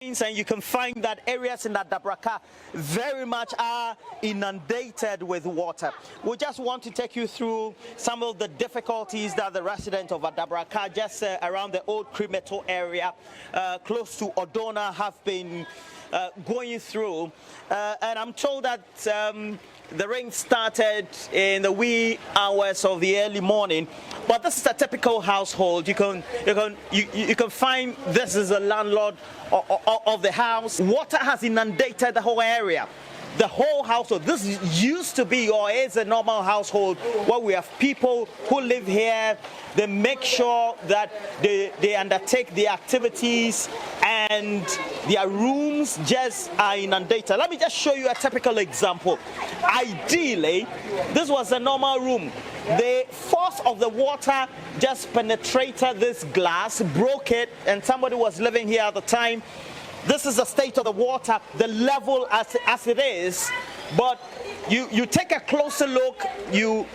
And you can find that areas in Adabraka very much are inundated with water. We just want to take you through some of the difficulties that the residents of Adabraka, just around the old Krimeto area, close to Odona, have been going through. And I'm told that the rain started in the wee hours of the early morning, but this is a typical household. You can find this is a landlord of the house. Water has inundated the whole area. The whole household. This used to be or is a normal household where we have people who live here. They make sure that they undertake the activities and their rooms just are inundated. Let me just show you a typical example. Ideally, this was a normal room. The force of the water just penetrated this glass, broke it, and somebody was living here at the time. This is the state of the water, the level as it is. But you take a closer look, you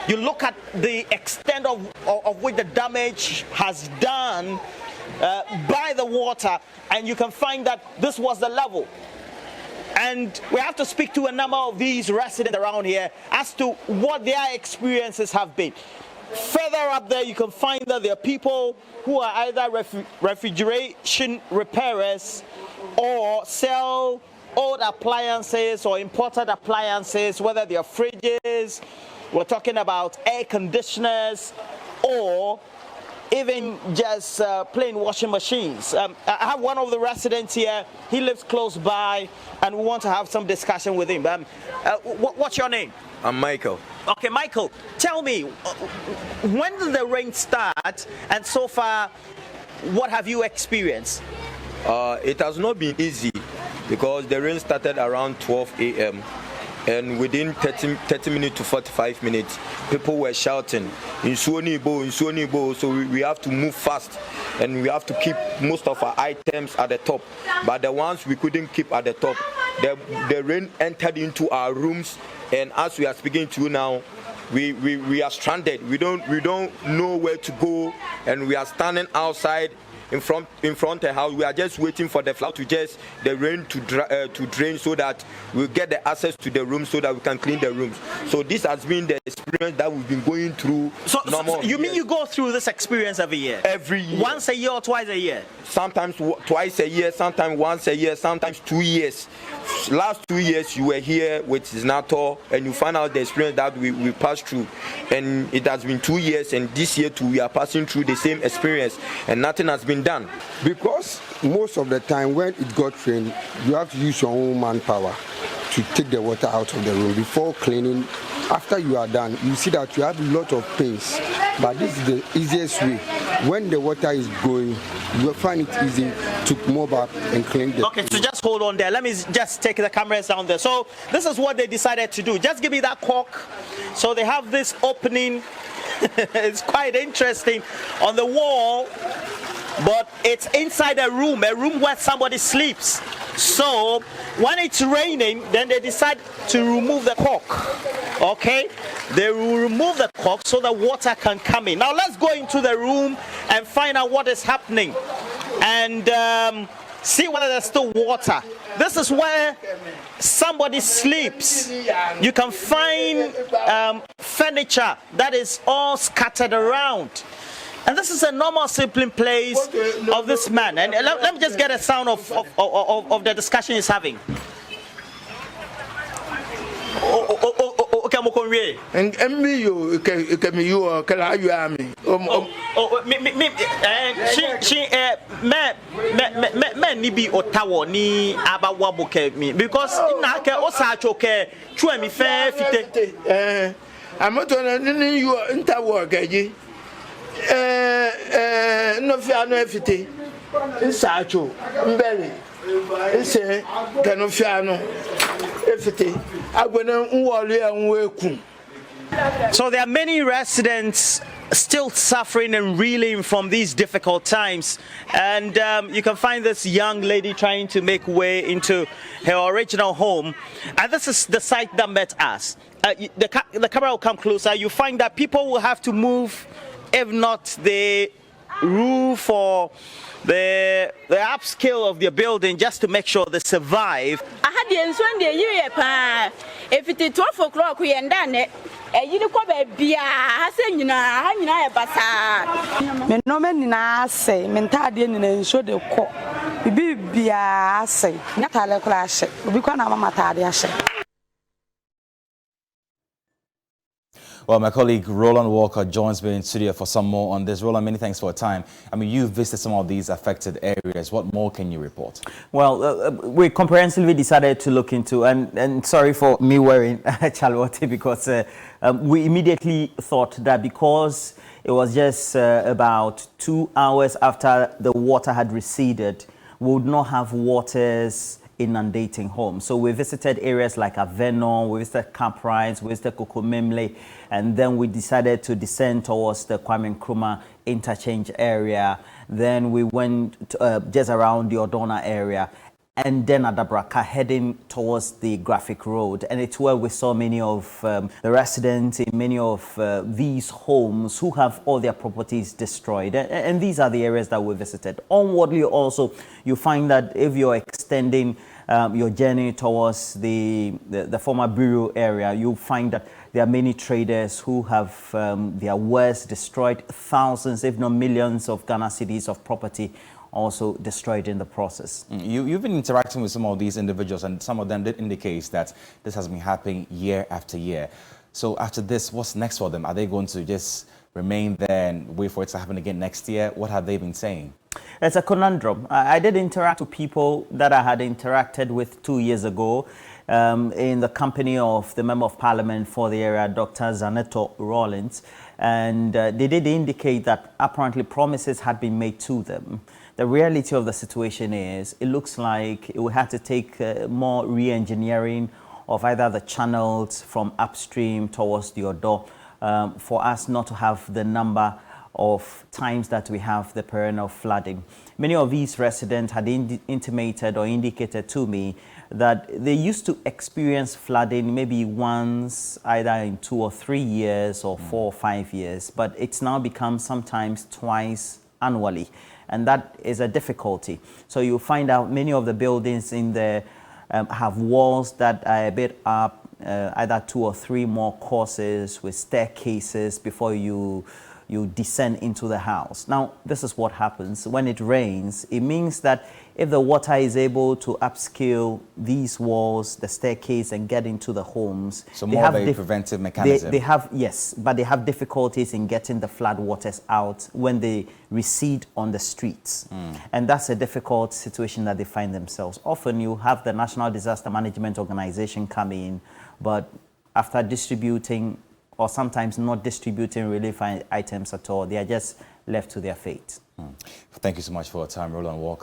look at the extent of which the damage has done by the water, and you can find that this was the level. And we have to speak to a number of these residents around here as to what their experiences have been. Further up there, you can find that there are people who are either refrigeration repairers or sell old appliances or imported appliances, whether they are fridges, we're talking about air conditioners, or even just plain washing machines. I have one of the residents here. He lives close by, and we want to have some discussion with him. What's your name? I'm Michael. Okay, Michael, tell me, when did the rain start, and so far, what have you experienced? It has not been easy because the rain started around 12 a.m. and within 30 minutes to 45 minutes, people were shouting, "Insuonibo, Insuonibo," so we have to move fast and we have to keep most of our items at the top. But the ones we couldn't keep at the top, the rain entered into our rooms, and as we are speaking to you now, we are stranded. We don't know where to go, and we are standing outside in front of the house. We are just waiting for the flood the rain to drain, so that we'll get the access to the room so that we can clean the rooms. So this has been the experience that we've been going through. So you mean you go through this experience every year? Every year. Once a year or twice a year? Sometimes twice a year, sometimes once a year, sometimes 2 years. Last 2 years you were here with Znato, and you find out the experience that we passed through, and it has been 2 years, and this year too we are passing through the same experience, and nothing has been done. Because most of the time when it got rain, you have to use your own manpower to take the water out of the room before cleaning. After you are done, you see that you have a lot of pains, but this is the easiest way. When the water is going, you will find it easy to mop up and clean the Okay, so just hold on there. Let me just take the cameras down there. So this is what they decided to do. Just give me that cork. So they have this opening. It's quite interesting on the wall, but it's inside a room where somebody sleeps. So when it's raining, then they decide to remove the cork. Okay, they will remove the cork so the water can come in. Now let's go into the room and find out what is happening, and see whether there's still water. This is where somebody sleeps. You can find furniture that is all scattered around. And this is a normal sleeping place of this man. And let me just get a sound of the discussion he's having. Okay, I'm going and me you can you can you army me ni bi otawo ni abawa boke me because na ke osacho ke twa mi fe fite amoto na ni you ntawo gaji no fi anu efite nsacho mbele nse kanu fi anu efite agwena nwolu ya nweku. So there are many residents still suffering and reeling from these difficult times, and you can find this young lady trying to make way into her original home, and this is the site that met us. The camera will come closer. You find that people will have to move, if not they roof or the upscale of their building just to make sure they survive. I had the end one day, if it is 12 o'clock, we end done it. You know, be a saying, you know, I basa. Me no men na say, mentadi and show the court. Be a say, not a clash. We can't have a matadi. Well, my colleague Roland Walker joins me in studio for some more on this. Roland, many thanks for your time. I mean, you've visited some of these affected areas. What more can you report? Well, we comprehensively decided to look into, and sorry for me wearing Chalwati, because we immediately thought that because it was just about 2 hours after the water had receded, we would not have waters inundating homes. So we visited areas like Avenon, we visited Caprice, we visited Kokomemle, and then we decided to descend towards the Kwame Nkrumah interchange area. Then we went to, just around the Odona area, and then at Dabraka, heading towards the Graphic Road. And it's where we saw many of the residents in many of these homes who have all their properties destroyed. And these are the areas that we visited. Onwardly also, you find that if you're extending your journey towards the former Bureau area, you'll find that there are many traders who have their wares destroyed, thousands, if not millions of Ghana cedis of property also destroyed in the process. You've been interacting with some of these individuals, and some of them did indicate that this has been happening year after year. So after this, what's next for them? Are they going to just remain there and wait for it to happen again next year? What have they been saying? It's a conundrum. I did interact with people that I had interacted with 2 years ago in the company of the Member of Parliament for the area, Dr. Zaneto Rawlins, and they did indicate that apparently promises had been made to them. The reality of the situation is it looks like it will have to take more re-engineering of either the channels from upstream towards the Odo for us not to have the number of times that we have the perennial flooding. Many of these residents had intimated or indicated to me that they used to experience flooding maybe once, either in 2 or 3 years or 4 or 5 years, but it's now become sometimes twice annually. And that is a difficulty. So you find out many of the buildings in there have walls that are a bit up, either 2 or 3 more courses with staircases before you descend into the house. Now, this is what happens when it rains. It means that if the water is able to upscale these walls, the staircase, and get into the homes, so more of a preventive mechanism. They have, yes, but they have difficulties in getting the flood waters out when they recede on the streets. And that's a difficult situation that they find themselves. Often you have the National Disaster Management Organization come in, but after distributing or sometimes not distributing relief items at all, they are just left to their fate. Thank you so much for your time, Roland Walker.